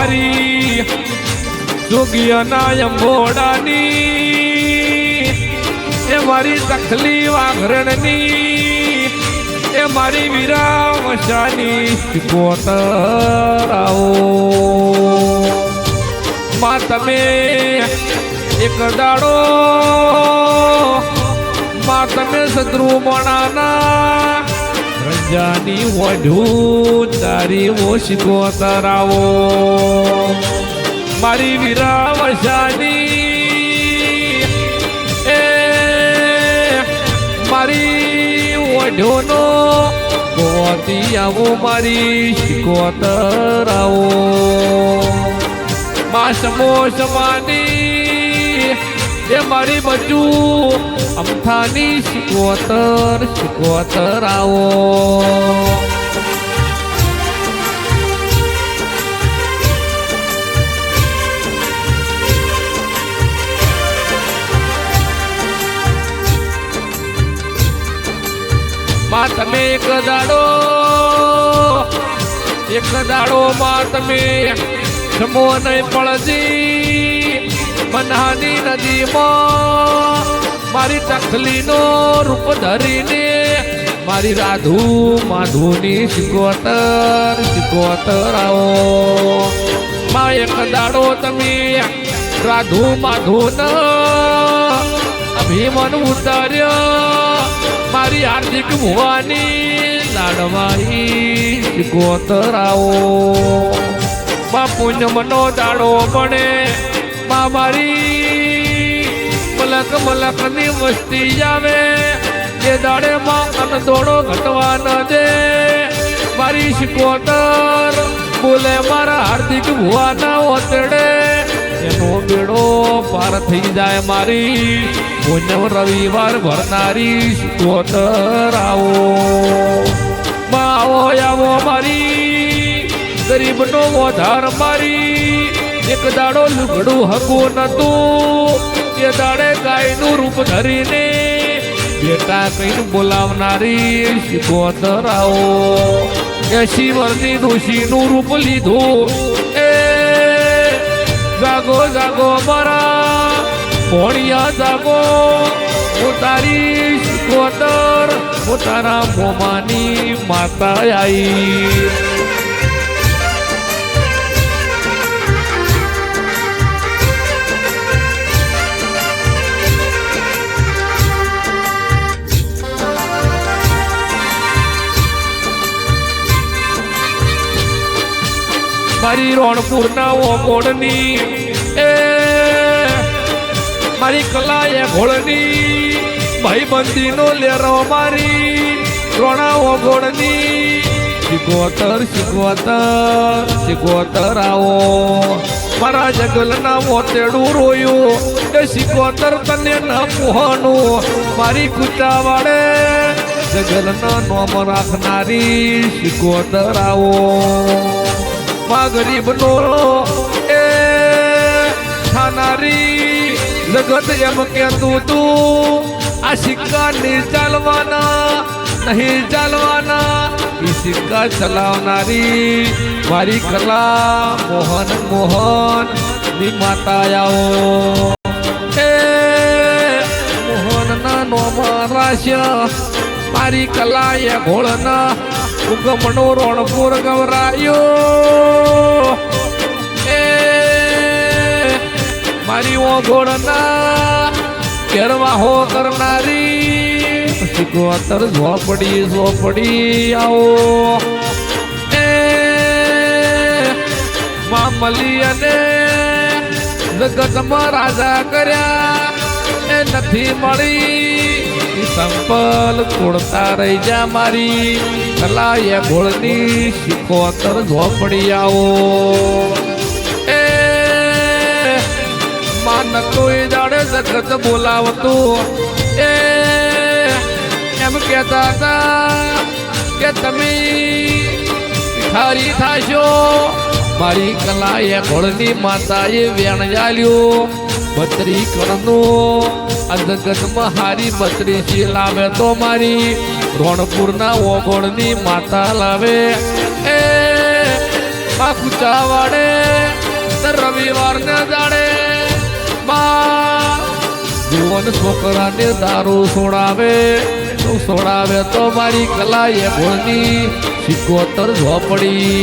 મારી જોગિયાના અંબોડાની એ મારી તખલી વાઘરણની એ મારી વીરા વસાની કોતરાઓ માં તમે એક દાડો માં તમે શત્રુ મણાના રંજાની વઢું તારી ઓશિકો તરાવો મારી વીરા વસાની એ મારી વઢોનો ગોતી આવો મારી શિકો તરાવો માં સમો સમાની એ મારી બચું અમથાની શિકોતર આવો માં તમે એક દાડો માં તમે સમો નહીં પડજી મનહાની નદીમાં મારી તખલીનો રૂપ ધરીને મારી રાધુ માધુની શિકોતર આવો માં એક દાડો તમે રાધુ માધુન અભિમન ઉતાર્યો મારી હાર્દિક ભુવાની લાડવાઈ શિકોતર આવો માં પુણ્યમનો દાડો બને માં મારી મલક ની વસ્તી આવે એ દાડે માં અનદોડો ઘટવા ન દે મારી શિકોતર બોલે મારા હાર્દિક ભુવાના ઓતડે એનો બેડો પાર થઈ જાય મારી પૂનમ રવિવાર ભરનારી શિકોતર આવો માં આવો મારી ગરીબનો વધાર મારી એક દાડો લુગડું હકું નતું એ દાડે ગાયનું રૂપ ધરીને બેટા કહીને બોલાવનારી શિકોતર આવો 80 વર્ષની ડોશીનું રૂપ લીધું એ જાગો જાગો મારા ભોણિયા જાગો હું તારી શિકોતર હું તારા મોમાની માતા આવી મારી રોણપુરના ઓગોળની એ મારી કલા એ ઘોળની ભાઈબંધીનો લેરો મારી રોણા ઓગોળની શિકોતર આવો મારા જગલના મોતેડું રોયું કે શિકોતર તને ન મોહનું મારી કૂચા વાળે જગલના નોમ રાખનારી શિકોતર આવો માં ગરીબનો એ થાનારી જગત એમ કહેતું તું આ સિક્કા નહીં ચાલવાના એ સિક્કા ચલાવનારી મારી કલા મોહન ની માતા આવો એ મોહનના નોમાં રાશ્ય મારી કલા એ ઘોળના ઉગમણો રોણપુર ગવરાયો એ મારી ઓઘોળના કેરવાહો કરનારી શિકોતર ઝોપડી આવો એ મામલી અને જગતમાં રાજા કર્યા એ નથી મળી સંપલ કોડતા રહી જા મારી કલા એ ઘોળની શિકોતર ઝોપડી આવો એ માન કોઈ દાડે જગત બોલાવતું એ એમ કહેતા હતા કે તમે ખારી થાશો મારી કલા એ ઘોળની માતાએ વેણ જાલ્યું 32 કણનું આ જગતમાં હારી 32 લાવે તો મારી રોણપુરના ઓગોળની માતા લાવે એ આ કુચા વાડે રવિવાર ને દાડે જુવન છોકરાને દારૂ છોડાવે તો મારી કલા એ ભોળની 75 ઝોપડી